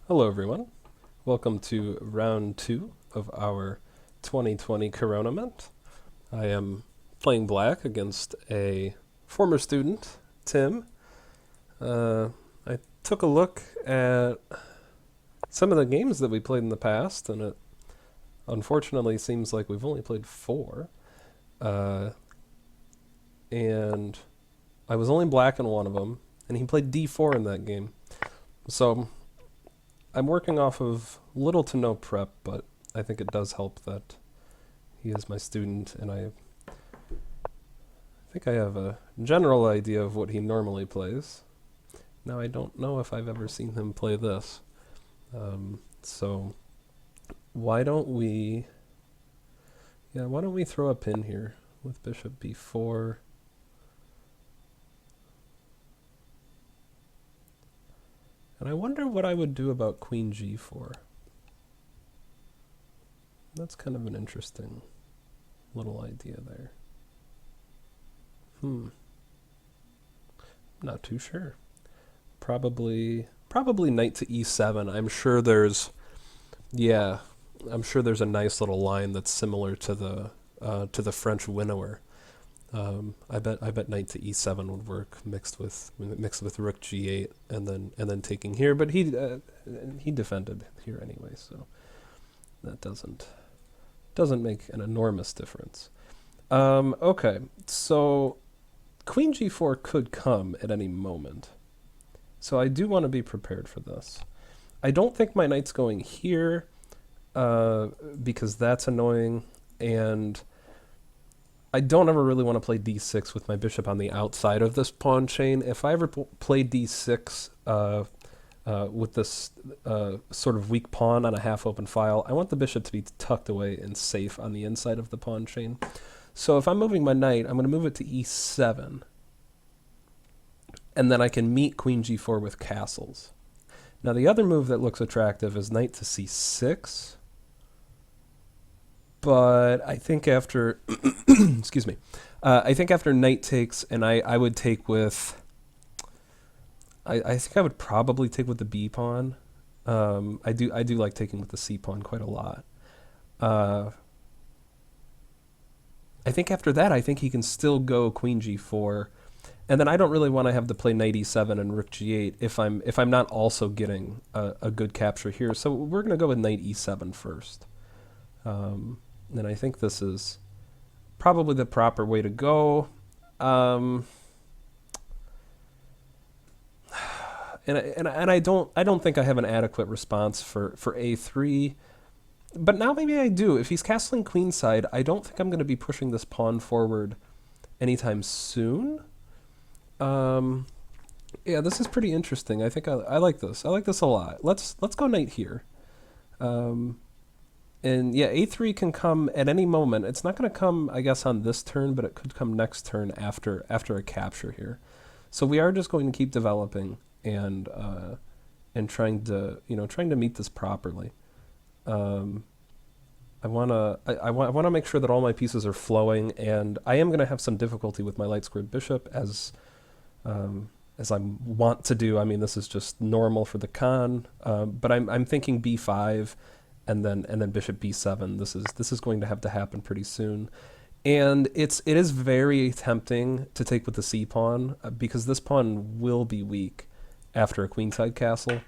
Hello, everyone. Welcome to round 2 of our 2020 Coronament. I am playing black against a former student, Tim. I took a look at some of the games that we played in the past, and it unfortunately seems like we've only played 4. Uh, and I was only black in one of them, and he played d4 in that game. So I'm working off of little to no prep, but I think it does help that he is my student, and I think I have a general idea of what he normally plays. Now, I don't know if I've ever seen him play this. So why don't we throw a pin here with bishop b4. And I wonder what I would do about queen g4. That's kind of an interesting little idea there. Not too sure. Probably knight to e7. I'm sure there's a nice little line that's similar to the French winnower. I bet knight to e7 would work mixed with rook g8 and then taking here. But he defended here anyway, so that doesn't make an enormous difference. Okay, so queen g4 could come at any moment, so I do want to be prepared for this. I don't think my knight's going here because that's annoying, and I don't ever really want to play d6 with my bishop on the outside of this pawn chain. If I ever play d6 with this sort of weak pawn on a half-open file, I want the bishop to be tucked away and safe on the inside of the pawn chain. So if I'm moving my knight, I'm going to move it to e7, and then I can meet queen g4 with castles. Now the other move that looks attractive is knight to c6, but I think after excuse me, I think after knight takes, and I would take with, I think I would probably take with the b pawn. I do like taking with the c pawn quite a lot. I think after that, I think he can still go queen g4, and then I don't really want to have to play knight e7 and rook g8 if I'm not also getting a good capture here. So we're going to go with knight e7 first. And I think this is probably the proper way to go. And I don't think I have an adequate response for a3, but now maybe I do. If he's castling queenside, I don't think I'm going to be pushing this pawn forward anytime soon. Yeah, this is pretty interesting. I think I like this. I like this a lot. Let's go knight here. And yeah, a3 can come at any moment. It's not going to come, I guess, on this turn, but it could come next turn after a capture here. So we are just going to keep developing and trying to meet this properly. I want to make sure that all my pieces are flowing, and I am going to have some difficulty with my light squared bishop as I want to do. I mean, this is just normal for the con, but I'm thinking b5. And then bishop b7. This is going to have to happen pretty soon, and it is very tempting to take with the c pawn because this pawn will be weak after a queenside castle.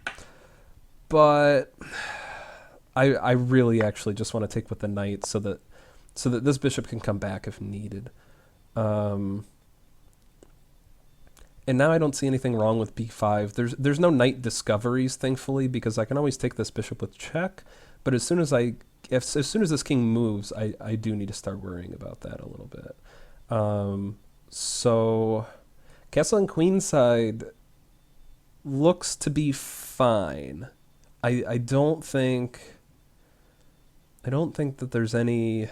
But I really actually just want to take with the knight so that this bishop can come back if needed. And now I don't see anything wrong with b5. There's no knight discoveries, thankfully, because I can always take this bishop with check. But as soon as this king moves, I do need to start worrying about that a little bit. So castling queenside looks to be fine. I don't think that there's any. I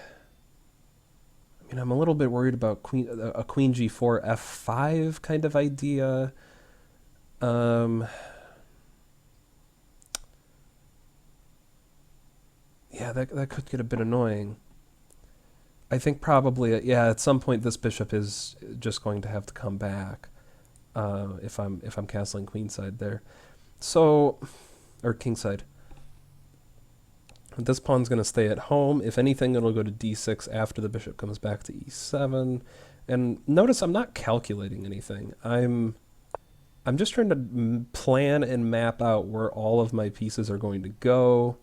mean, I'm a little bit worried about a queen g4 f5 kind of idea. Yeah, that could get a bit annoying. I think probably, at some point this bishop is just going to have to come back if I'm castling queenside there. So or kingside. This pawn's going to stay at home. If anything, it'll go to d6 after the bishop comes back to e7. And notice I'm not calculating anything. I'm just trying to plan and map out where all of my pieces are going to go,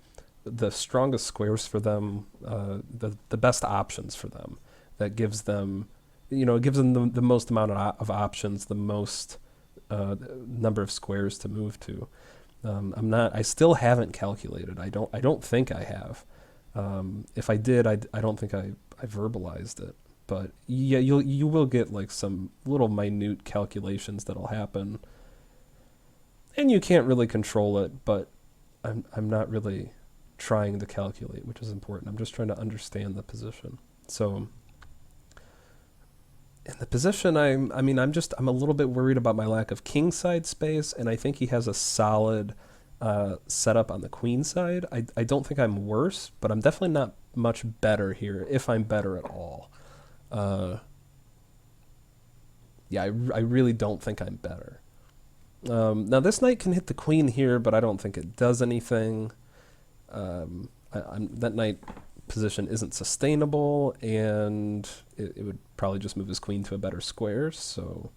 the strongest squares for them, the best options for them. That gives them, it gives them the most amount of options, the most number of squares to move to. I still haven't calculated. I don't think I have. If I did, I don't think I verbalized it. But yeah, you will get like some little minute calculations that'll happen. And you can't really control it, but I'm not really trying to calculate, which is important. I'm just trying to understand the position. So in the position, I'm a little bit worried about my lack of kingside space, and I think he has a solid setup on the queen side. I don't think I'm worse, but I'm definitely not much better here, if I'm better at all. Yeah, I really don't think I'm better. Now this knight can hit the queen here, but I don't think it does anything. That knight position isn't sustainable, and it would probably just move his queen to a better square, so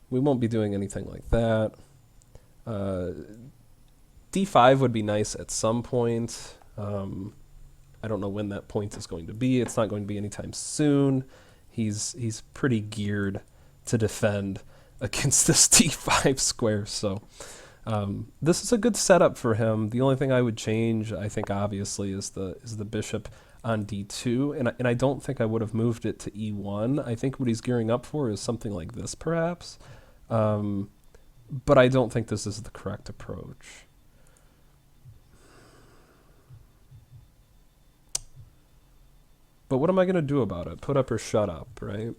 we won't be doing anything like that. D5 would be nice at some point. I don't know when that point is going to be. It's not going to be anytime soon. He's pretty geared to defend against this D5 square, so this is a good setup for him. The only thing I would change, I think, obviously, is the bishop on d2, and I don't think I would have moved it to e1. I think what he's gearing up for is something like this, perhaps, but I don't think this is the correct approach. But what am I going to do about it? Put up or shut up, right?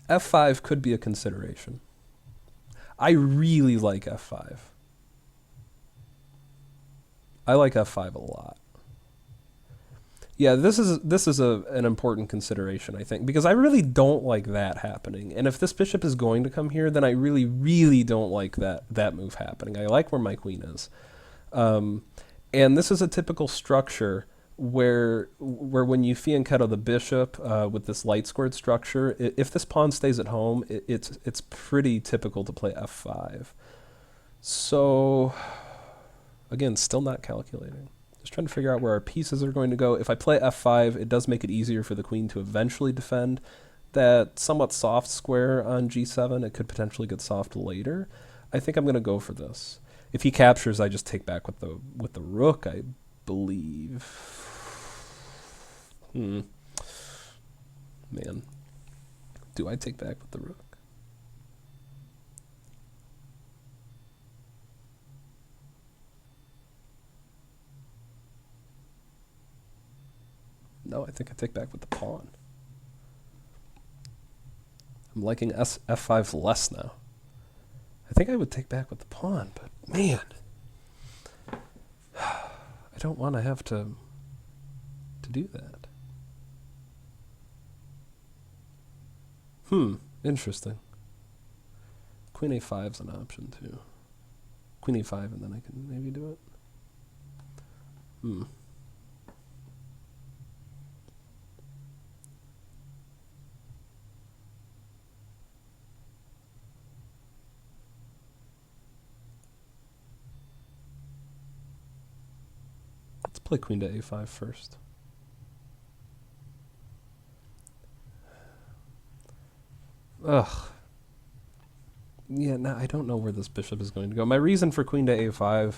F5 could be a consideration. I really like F5. I like F5 a lot. Yeah, this is an important consideration, I think, because I really don't like that happening. And if this bishop is going to come here, then I really, really don't like that move happening. I like where my queen is. And this is a typical structure where when you fianchetto the bishop with this light squared structure, if this pawn stays at home, it's pretty typical to play f5. So again, still not calculating. Just trying to figure out where our pieces are going to go. If I play f5, it does make it easier for the queen to eventually defend that somewhat soft square on g7. It could potentially get soft later. I think I'm going to go for this. If he captures, I just take back with the rook, I believe. Man. Do I take back with the rook? No, I think I take back with the pawn. I'm liking f5 less now. I think I would take back with the pawn, but man, I don't want to have to do that. Interesting. Queen a5 is an option too. Queen a5 and then I can maybe do it. Let's play queen to a5 first. Ugh. Yeah, no, I don't know where this bishop is going to go. My reason for queen to a5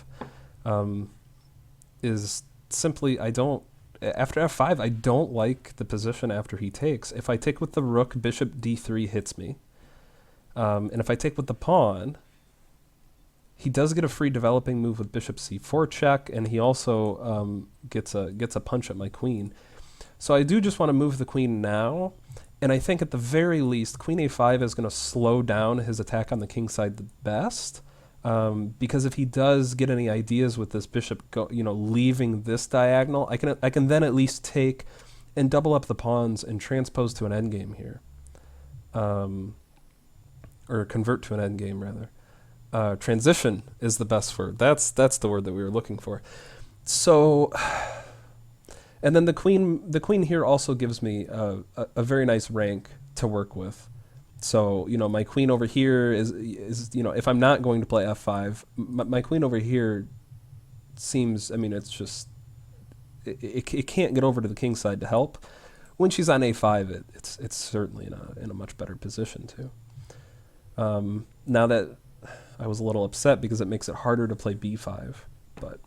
is simply after f5, I don't like the position after he takes. If I take with the rook, bishop d3 hits me. And if I take with the pawn, he does get a free developing move with bishop c4 check, and he also gets a punch at my queen. So I do just want to move the queen now, and I think at the very least, queen a5 is going to slow down his attack on the king side the best, because if he does get any ideas with this bishop, leaving this diagonal, I can then at least take and double up the pawns and transpose to an endgame here. or convert to an endgame rather. Transition is the best word. That's the word that we were looking for. So, and then the queen here also gives me a very nice rank to work with. So, you know, my queen over here is you know, if I'm not going to play f5, my queen over here seems, I mean, it's just, it can't get over to the king side to help. When she's on a5, it's certainly in a much better position too. Now that I was a little upset because it makes it harder to play b5, but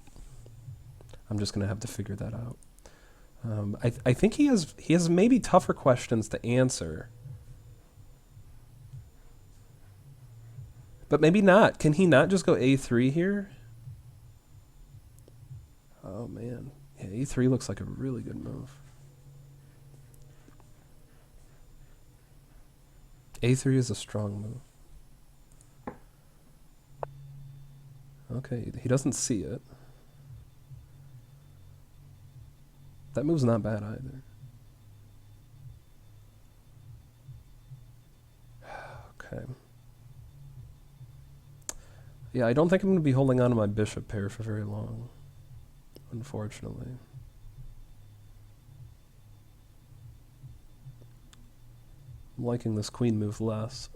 I'm just going to have to figure that out. I think he has maybe tougher questions to answer. But maybe not. Can he not just go a3 here? Oh, man. Yeah, a3 looks like a really good move. a3 is a strong move. Okay, he doesn't see it. That move's not bad either. Okay. Yeah, I don't think I'm going to be holding on to my bishop pair for very long, unfortunately. I'm liking this queen move less.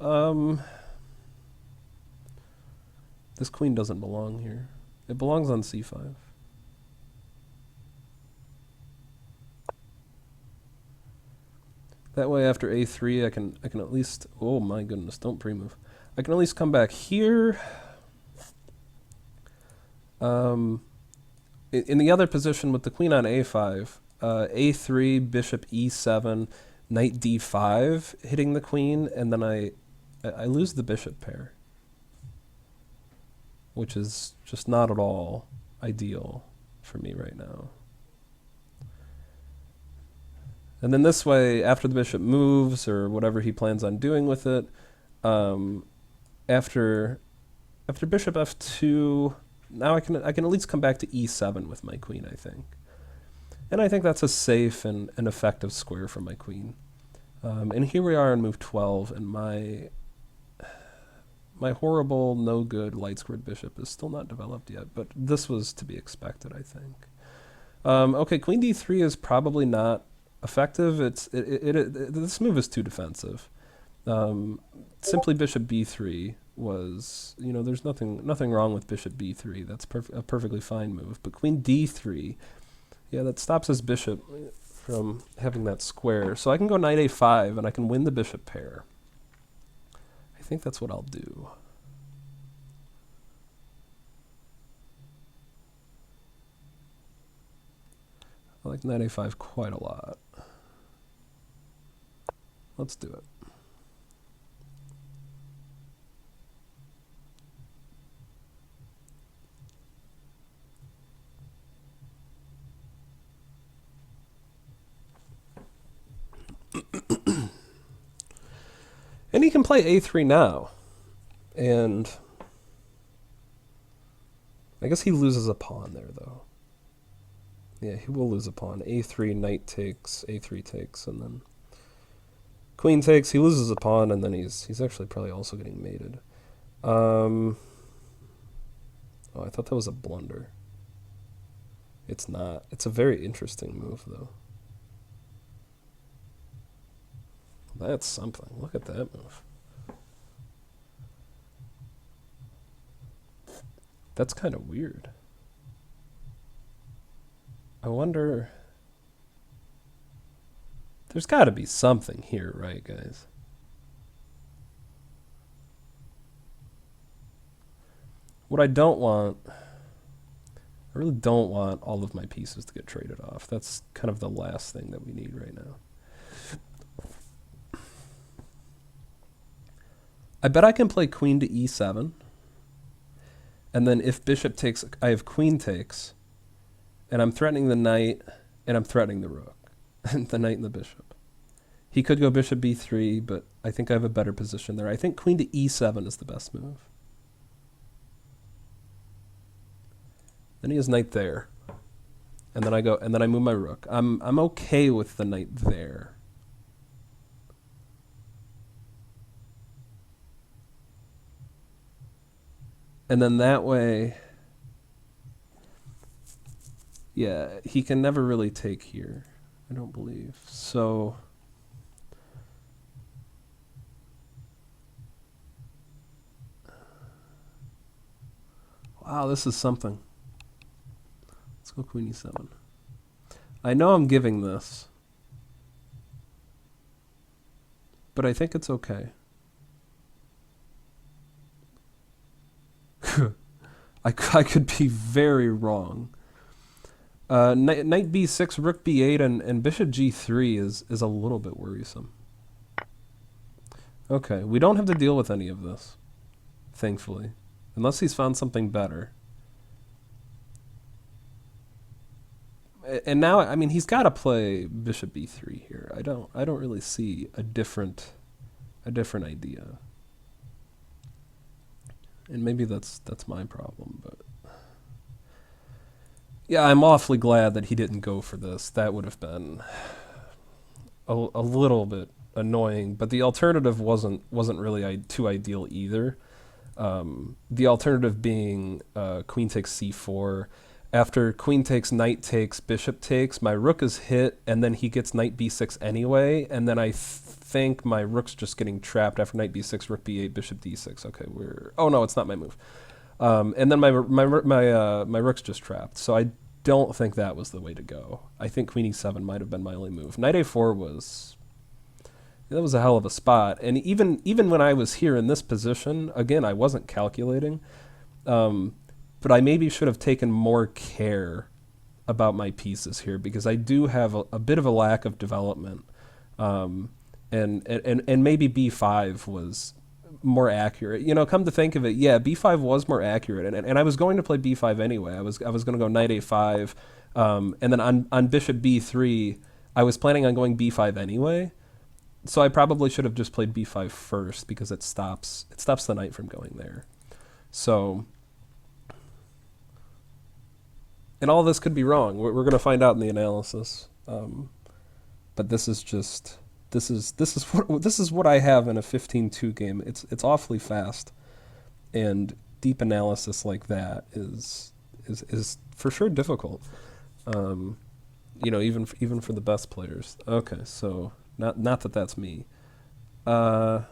This queen doesn't belong here. It belongs on c5. That way after a3 I can at least, oh my goodness, don't pre-move. I can at least come back here. In the other position with the queen on a5, a3, bishop e7, knight d5, hitting the queen, and then I lose the bishop pair, which is just not at all ideal for me right now. And then this way, after the bishop moves, or whatever he plans on doing with it, after bishop f2, now I can at least come back to e7 with my queen, I think. And I think that's a safe and an effective square for my queen. And here we are on move 12, and my horrible, no good light squared bishop is still not developed yet, but this was to be expected, I think. Okay, queen d3 is probably not effective. This move is too defensive. Simply bishop b3 was, you know, there's nothing wrong with bishop b3. That's a perfectly fine move. But queen d3, yeah, that stops his bishop from having that square. So I can go knight a5 and I can win the bishop pair. I think that's what I'll do. I like knight a5 quite a lot. Let's do it. And he can play a3 now. And I guess he loses a pawn there, though. Yeah, he will lose a pawn. a3, knight takes, a3 takes, and then queen takes. He loses a pawn, and then he's actually probably also getting mated. Oh, I thought that was a blunder. It's not. It's a very interesting move, though. That's something. Look at that move. That's kind of weird. I wonder... There's got to be something here, right, guys? What I don't want... I really don't want all of my pieces to get traded off. That's kind of the last thing that we need right now. I bet I can play queen to e7. And then if bishop takes, I have queen takes. And I'm threatening the knight, and I'm threatening the rook. And the knight and the bishop. He could go bishop b3, but I think I have a better position there. I think queen to e7 is the best move. Then he has knight there. And then I go, and then I move my rook. I'm okay with the knight there. And then that way, yeah, he can never really take here, I don't believe. So wow, this is something. Let's go queen e7. I know I'm giving this, but I think it's okay. I could be very wrong. Knight b6, rook b8, and bishop g3 is a little bit worrisome. Okay, we don't have to deal with any of this, thankfully, unless he's found something better. And now, I mean, he's got to play bishop b3 here. I don't really see a different idea. And maybe that's my problem, but yeah, I'm awfully glad that he didn't go for this. That would have been a little bit annoying, but the alternative wasn't really too ideal either. The alternative being queen takes c4. After queen takes, knight takes, bishop takes, my rook is hit, and then he gets knight b6 anyway, and then I think my rook's just getting trapped after knight b6, rook b8, bishop d6. Okay, oh no, it's not my move. And then my rook's just trapped, so I don't think that was the way to go. I think queen e7 might have been my only move. Knight a4 was a hell of a spot, and even when I was here in this position, again, I wasn't calculating. But I maybe should have taken more care about my pieces here, because I do have a bit of a lack of development. And maybe b5 was more accurate. You know, come to think of it, yeah, b5 was more accurate. And I was going to play b5 anyway. I was going to go knight a5. And then on bishop b3, I was planning on going b5 anyway. So I probably should have just played b5 first, because it stops the knight from going there. So... and all this could be wrong. We're going to find out in the analysis. But this is what I have in a 15-2 game. It's awfully fast, and deep analysis like that is for sure difficult. You know, even for the best players. Okay, so not that that's me. I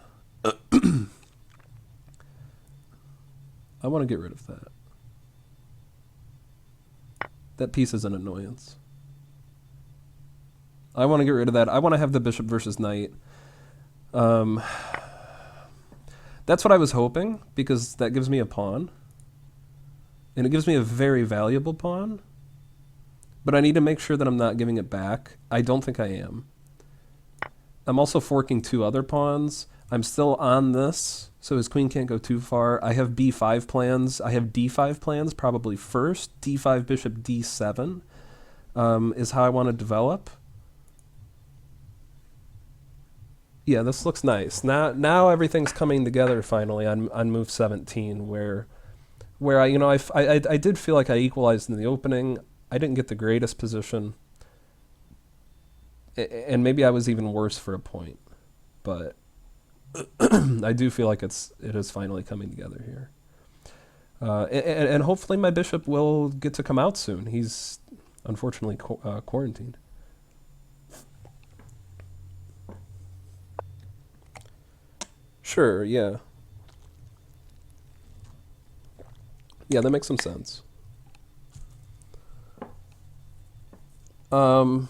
want to get rid of that. That piece is an annoyance. I want to get rid of that. I want to have the bishop versus knight. That's what I was hoping, because that gives me a pawn. And it gives me a very valuable pawn. But I need to make sure that I'm not giving it back. I don't think I am. I'm also forking two other pawns. I'm still on this, so his queen can't go too far. I have b5 plans. I have d5 plans probably first. d5, bishop, d7 is how I want to develop. Yeah, this looks nice. Now everything's coming together finally on move 17, where I did feel like I equalized in the opening. I didn't get the greatest position, and maybe I was even worse for a point, but I do feel like it is finally coming together here. And hopefully my bishop will get to come out soon. He's unfortunately quarantined. Sure, yeah. Yeah, that makes some sense. I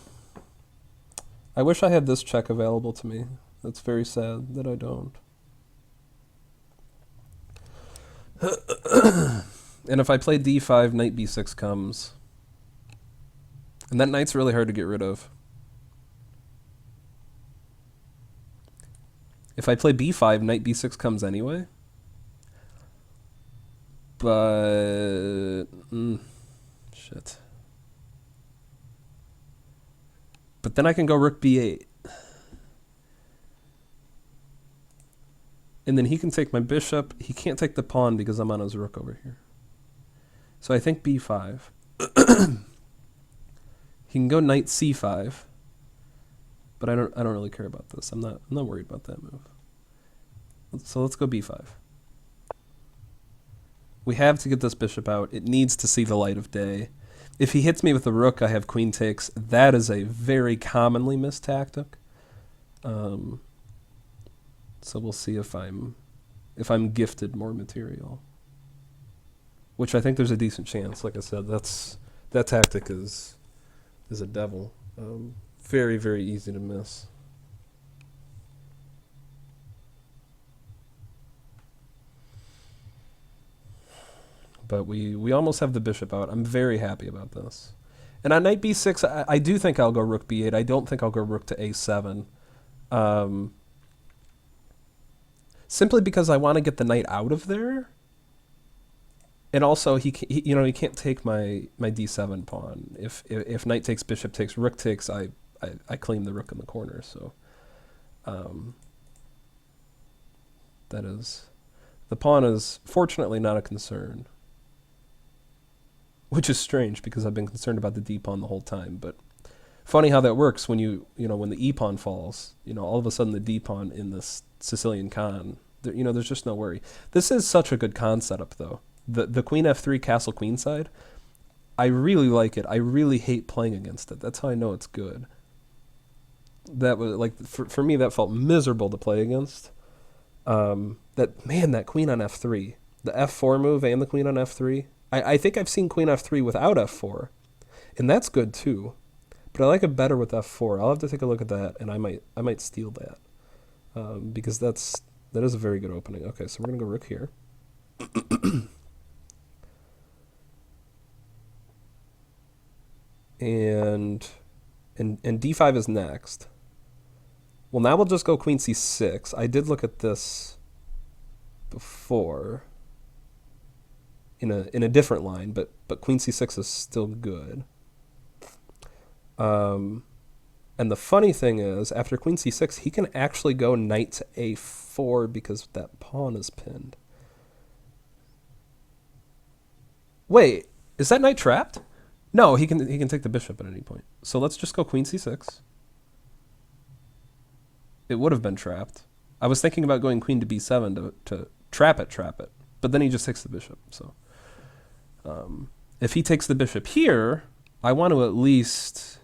wish I had this check available to me. That's very sad that I don't. And if I play d5, knight b6 comes. And that knight's really hard to get rid of. If I play b5, knight b6 comes anyway. But... shit. But then I can go rook b8. And then he can take my bishop. He can't take the pawn because I'm on his rook over here. So I think b5. He can go knight c5. But I don't really care about this. I'm not worried about that move. So let's go b5. We have to get this bishop out. It needs to see the light of day. If he hits me with the rook, I have queen takes. That is a very commonly missed tactic. So we'll see if I'm gifted more material, which I think there's a decent chance. Like I said, that tactic is a devil. Very, very easy to miss. But we almost have the bishop out. I'm very happy about this. And on knight b6, I do think I'll go rook b8. I don't think I'll go rook to a7. Simply because I want to get the knight out of there. And also, he can't take my d7 pawn. If knight takes, bishop takes, rook takes, I claim the rook in the corner. So that is... The pawn is fortunately not a concern. Which is strange because I've been concerned about the d pawn the whole time. But funny how that works when when the e pawn falls. All of a sudden the d pawn in this Sicilian Khan. There's just no worry. This is such a good Khan setup though. The queen f3 castle queenside. I really like it. I really hate playing against it. That's how I know it's good. That was like for me that felt miserable to play against. That queen on f3, the f4 move and the queen on f3. I think I've seen queen f3 without f4, and that's good too. But I like it better with f4. I'll have to take a look at that, and I might steal that because that is a very good opening. Okay, so we're gonna go rook here. and d5 is next. Well, now we'll just go queen c6. I did look at this before in a different line, but queen c6 is still good. And the funny thing is, after queen c6, he can actually go knight to a4 because that pawn is pinned. Wait, is that knight trapped? No, he can take the bishop at any point. So let's just go queen c6. It would have been trapped. I was thinking about going queen to b7 to trap it, but then he just takes the bishop. So if he takes the bishop here, I want to at least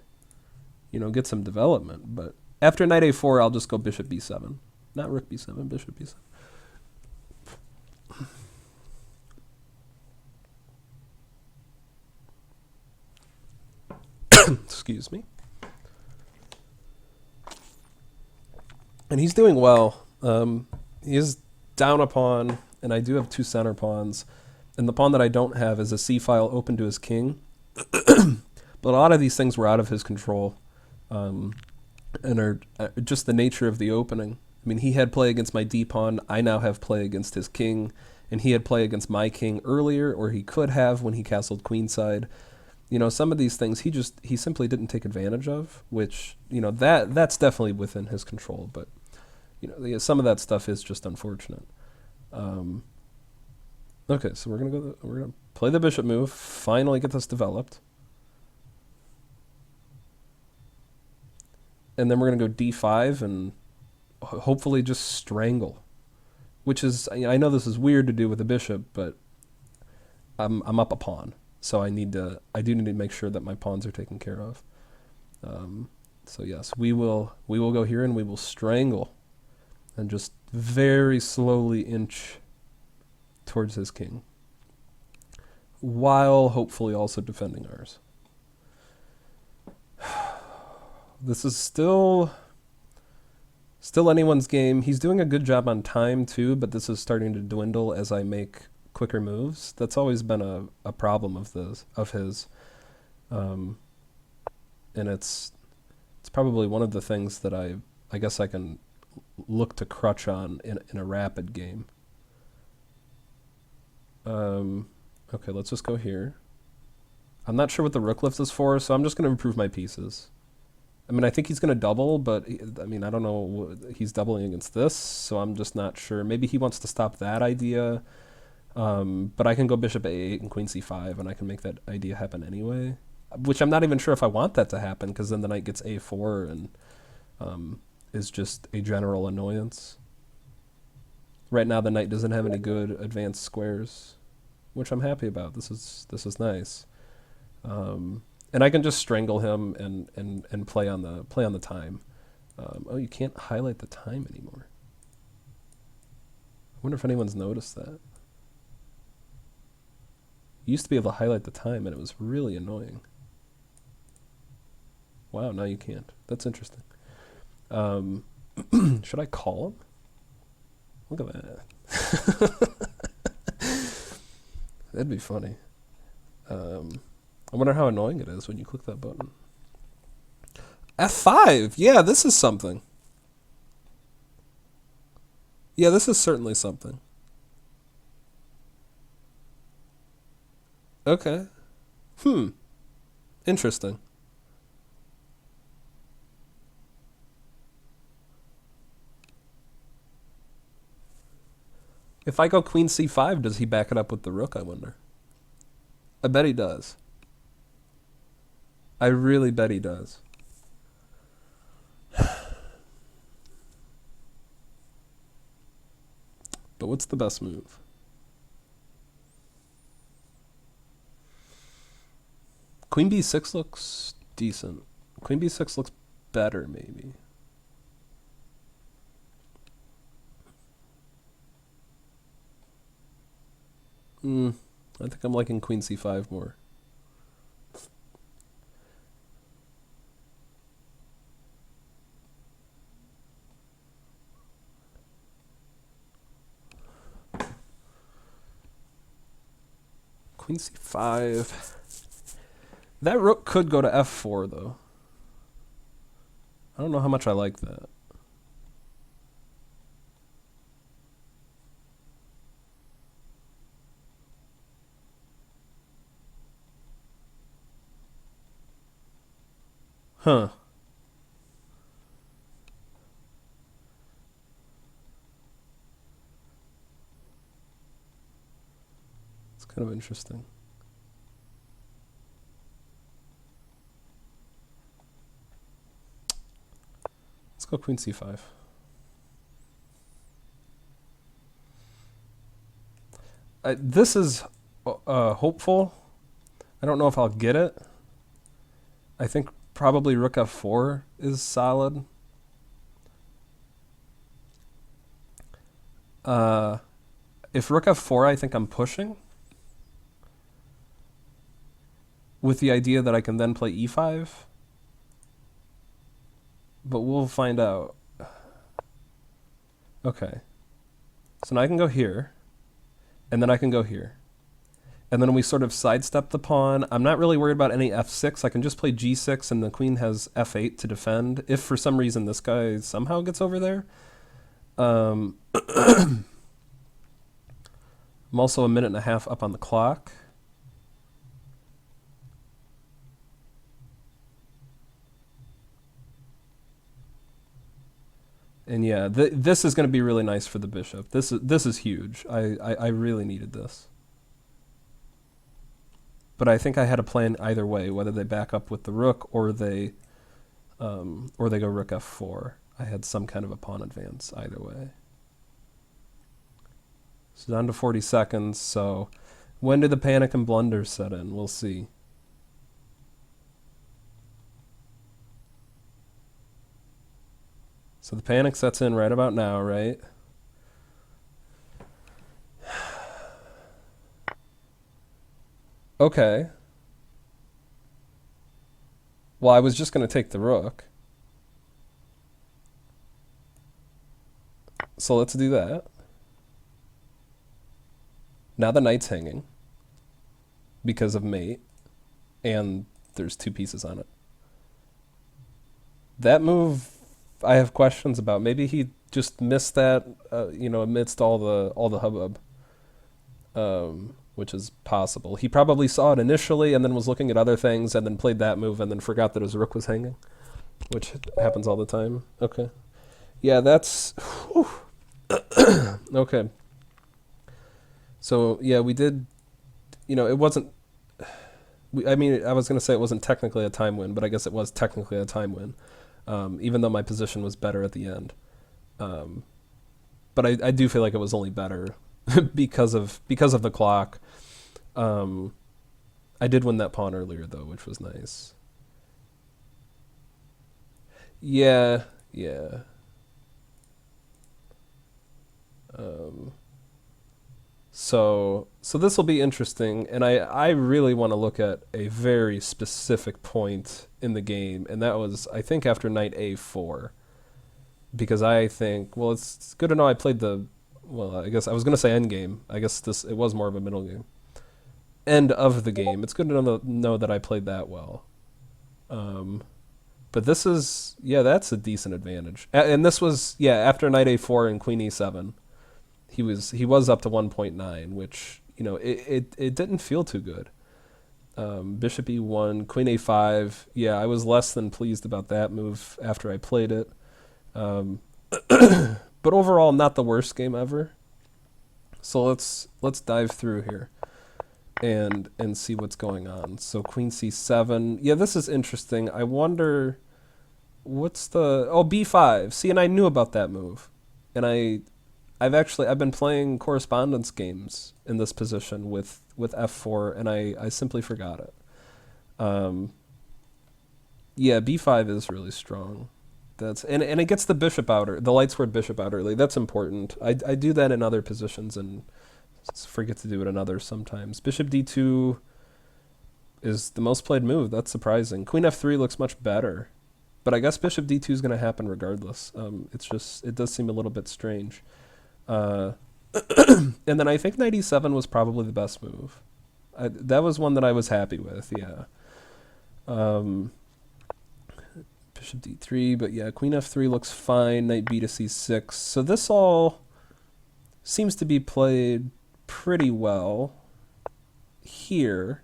get some development. But after knight a4, I'll just go bishop b7, not rook b7, bishop b7. Excuse me. And he's doing well. He is down a pawn, and I do have two center pawns. And the pawn that I don't have is a c-file open to his king. But a lot of these things were out of his control and are just the nature of the opening. I mean, he had play against my d-pawn. I now have play against his king. And he had play against my king earlier, or he could have when he castled queenside. Some of these things he simply didn't take advantage of, which, that's definitely within his control. But, some of that stuff is just unfortunate. Okay, so we're gonna play the bishop move, finally get this developed. And then we're gonna go d5 and hopefully just strangle. Which is, I know this is weird to do with a bishop, but I'm up a pawn. So I do need to make sure that my pawns are taken care of. So yes, we will go here and we will strangle and just very slowly inch towards his king, while hopefully also defending ours. This is still anyone's game. He's doing a good job on time too, but this is starting to dwindle as I make quicker moves. That's always been a problem of his. And it's probably one of the things that I guess I can look to crutch on in a rapid game. Okay, let's just go here. I'm not sure what the rook lift is for, so I'm just going to improve my pieces. I mean, I think he's going to double, but I don't know. He's doubling against this, so I'm just not sure. Maybe he wants to stop that idea. But I can go bishop a8 and queen c5, and I can make that idea happen anyway. Which I'm not even sure if I want that to happen, because then the knight gets a4 and is just a general annoyance. Right now the knight doesn't have any good advanced squares. which I'm happy about. This is nice. And I can just strangle him and play on the time. Oh, you can't highlight the time anymore. I wonder if anyone's noticed that. You used to be able to highlight the time, and it was really annoying. Wow, now you can't. That's interesting. Should I call him? Look at that. That'd be funny. I wonder how annoying it is when you click that button. F5! Yeah, this is something. Yeah, this is certainly something. Okay. Interesting. If I go queen c5, does he back it up with the rook, I wonder? I bet he does. I really bet he does. But what's the best move? Queen b6 looks decent. Queen b6 looks better, maybe. I think I'm liking queen c5 more. Queen c5. That rook could go to f4, though. I don't know how much I like that. Huh. It's kind of interesting. Let's go queen c5. This is hopeful. I don't know if I'll get it. I think probably rook f4 is solid. If rook f4, I think I'm pushing. With the idea that I can then play e5. But we'll find out. Okay. So now I can go here. And then I can go here. And then we sort of sidestep the pawn. I'm not really worried about any f6. I can just play g6 and the queen has f8 to defend. If for some reason this guy somehow gets over there. I'm also a minute and a half up on the clock. And yeah, this is going to be really nice for the bishop. This is huge. I really needed this. But I think I had a plan either way, whether they back up with the rook or they go rook f4. I had some kind of a pawn advance either way. So down to 40 seconds. So when do the panic and blunders set in? We'll see. So the panic sets in right about now, right? Okay. Well, I was just going to take the rook. So let's do that. Now the knight's hanging because of mate, and there's two pieces on it. That move I have questions about. Maybe he just missed that, amidst all the hubbub, which is possible. He probably saw it initially and then was looking at other things and then played that move and then forgot that his rook was hanging, which happens all the time. Okay. Yeah, that's... Okay. So, yeah, we did... it wasn't... I was going to say it wasn't technically a time win, but I guess it was technically a time win. Even though my position was better at the end. But I do feel like it was only better because of the clock. I did win that pawn earlier though, which was nice. Yeah, yeah. Um, so this will be interesting, and I really want to look at a very specific point in the game, and that was, I think, after knight a4, because I think, well, it's good to know I played the, well, I guess I was going to say end game. I guess it was more of a middle game. End of the game. It's good to know that I played that well. Um, but this is, yeah, that's a decent advantage. And this was, yeah, after knight a4 and queen e7. He was up to 1.9, which, it didn't feel too good. Bishop e1, queen a5. Yeah, I was less than pleased about that move after I played it. But overall, not the worst game ever. So let's dive through here and see what's going on. So queen c7. Yeah, this is interesting. I wonder what's the b5. See, and I knew about that move, and I've been playing correspondence games in this position with f4, and I simply forgot it. Yeah, b5 is really strong. And it gets the bishop out, the light squared bishop out early. That's important. I do that in other positions and forget to do it in others sometimes. Bishop d2 is the most played move. That's surprising. Queen f3 looks much better, but I guess bishop d2 is going to happen regardless. It does seem a little bit strange. And then I think knight e7 was probably the best move. That was one that I was happy with, yeah. Bishop d3, but yeah, queen f3 looks fine, knight b to c6. So this all seems to be played pretty well here.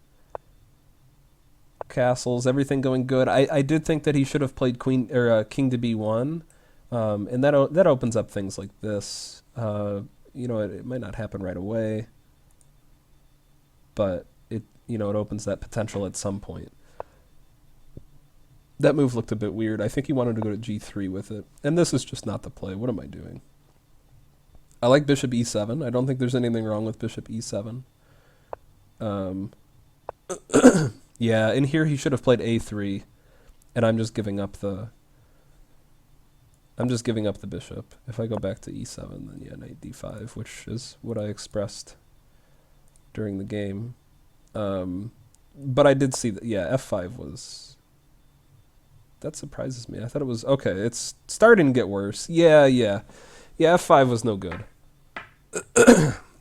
Castles, everything going good. I did think that he should have played king to b1, and that opens up things like this. It might not happen right away, but it opens that potential at some point. That move looked a bit weird. I think he wanted to go to g3 with it, and this is just not the play. What am I doing? I like bishop e7. I don't think there's anything wrong with bishop e7. Yeah, and here he should have played a3, and I'm just giving up the bishop. If I go back to e7, then yeah, knight d5, which is what I expressed during the game. But I did see that, yeah, f5 was... That surprises me. I thought it was... Okay, it's starting to get worse. Yeah, f5 was no good.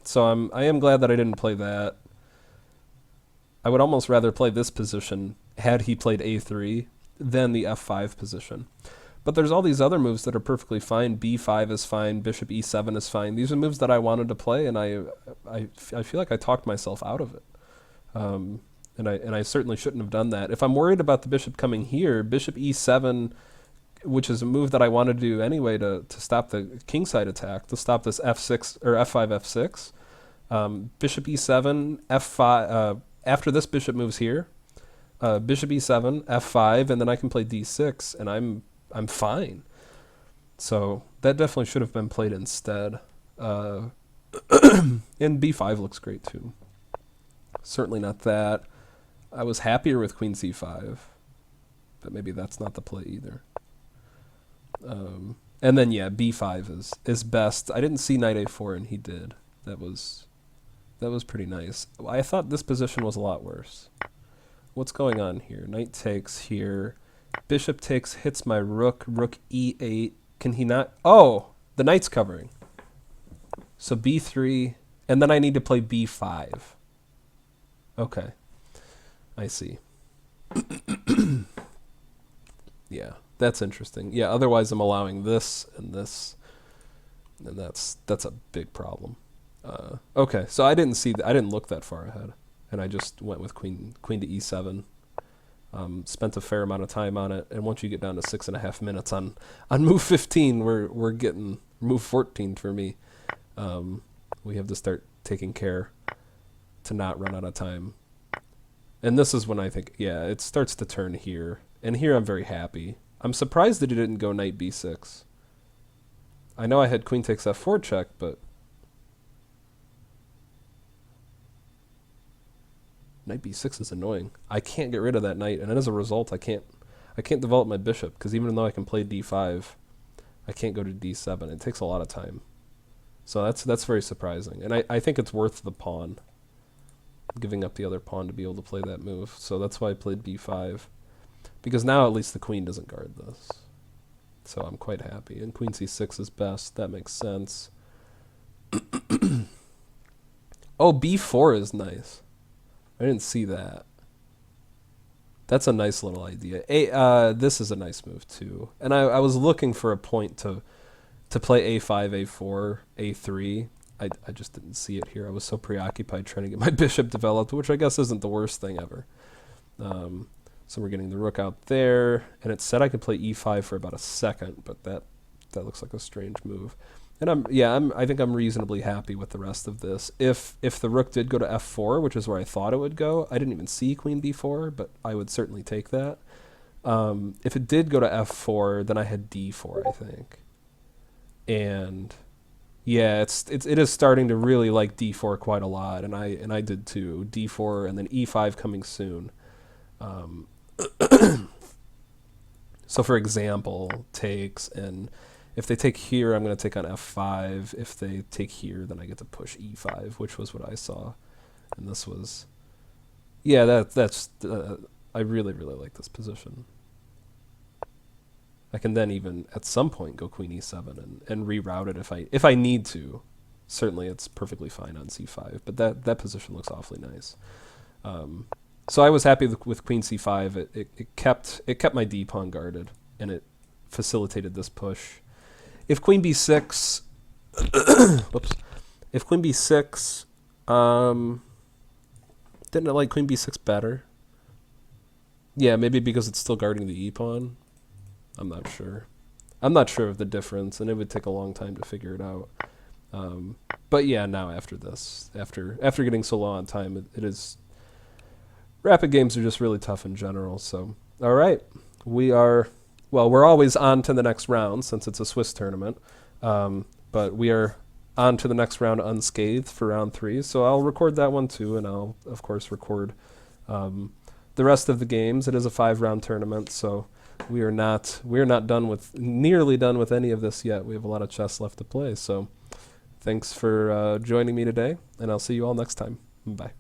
So I am glad that I didn't play that. I would almost rather play this position had he played a3 than the f5 position. But there's all these other moves that are perfectly fine. b5 is fine. Bishop e7 is fine. These are moves that I wanted to play, and I feel like I talked myself out of it. And I certainly shouldn't have done that. If I'm worried about the bishop coming here, bishop e7, which is a move that I wanted to do anyway to stop the kingside attack, to stop this f6 or f5 f6. Bishop e7, f5. After this bishop moves here, bishop e7, f5, and then I can play d6, and I'm fine. So that definitely should have been played instead. And b5 looks great too. Certainly not that. I was happier with queen c5, but maybe that's not the play either. And then yeah, b5 is best. I didn't see knight a4, and he did. That was pretty nice. I thought this position was a lot worse. What's going on here? Knight takes here. Bishop takes, hits my rook. Rook e8. Can he not? Oh, the knight's covering. So b3, and then I need to play b5. Okay. I see. Yeah, that's interesting. Yeah, otherwise I'm allowing this, and that's a big problem. Okay, so I didn't look that far ahead, and I just went with queen to e7. Spent a fair amount of time on it, and once you get down to 6.5 minutes on move 15, we're getting move 14 for me. We have to start taking care to not run out of time. And this is when I think, yeah, it starts to turn here. And here I'm very happy. I'm surprised that he didn't go knight b6. I know I had queen takes f4 check, but... Knight b6 is annoying. I can't get rid of that knight, and as a result, I can't develop my bishop, because even though I can play d5, I can't go to d7. It takes a lot of time. So that's very surprising. And I think it's worth the pawn, giving up the other pawn to be able to play that move. So that's why I played b5, because now at least the queen doesn't guard this. So I'm quite happy. And queen c6 is best. That makes sense. Oh, b4 is nice. I didn't see that. That's a nice little idea. This is a nice move too. And I was looking for a point to play a5, a4, a3. I just didn't see it here. I was so preoccupied trying to get my bishop developed, which I guess isn't the worst thing ever. So we're getting the rook out there, and it said I could play e5 for about a second, but that looks like a strange move. And I think I'm reasonably happy with the rest of this. If the rook did go to f4, which is where I thought it would go, I didn't even see queen b4, but I would certainly take that. If it did go to f4, then I had d4, I think. And yeah, it is starting to really like d4 quite a lot, and I did too. d4 and then e5 coming soon. So for example, takes, and if they take here, I'm going to take on f5. If they take here, then I get to push e5, which was what I saw. And this was, yeah, that's I really, really like this position. I can then even, at some point, go queen e7 and reroute it if I need to. Certainly, it's perfectly fine on c5, but that position looks awfully nice. So I was happy with queen c5. It kept my d pawn guarded, and it facilitated this push. If queen b6, whoops. If queen b6, didn't I like queen b6 better? Yeah, maybe because it's still guarding the e pawn. I'm not sure. I'm not sure of the difference, and it would take a long time to figure it out. But yeah, now after this, after getting so low on time, it is. Rapid games are just really tough in general. So, all right, we're always on to the next round since it's a Swiss tournament. But we are on to the next round unscathed for round 3. So I'll record that one too, and I'll of course record the rest of the games. It is a 5-round tournament, so we are not nearly done with any of this yet. We have a lot of chess left to play. So thanks for joining me today, and I'll see you all next time. Bye.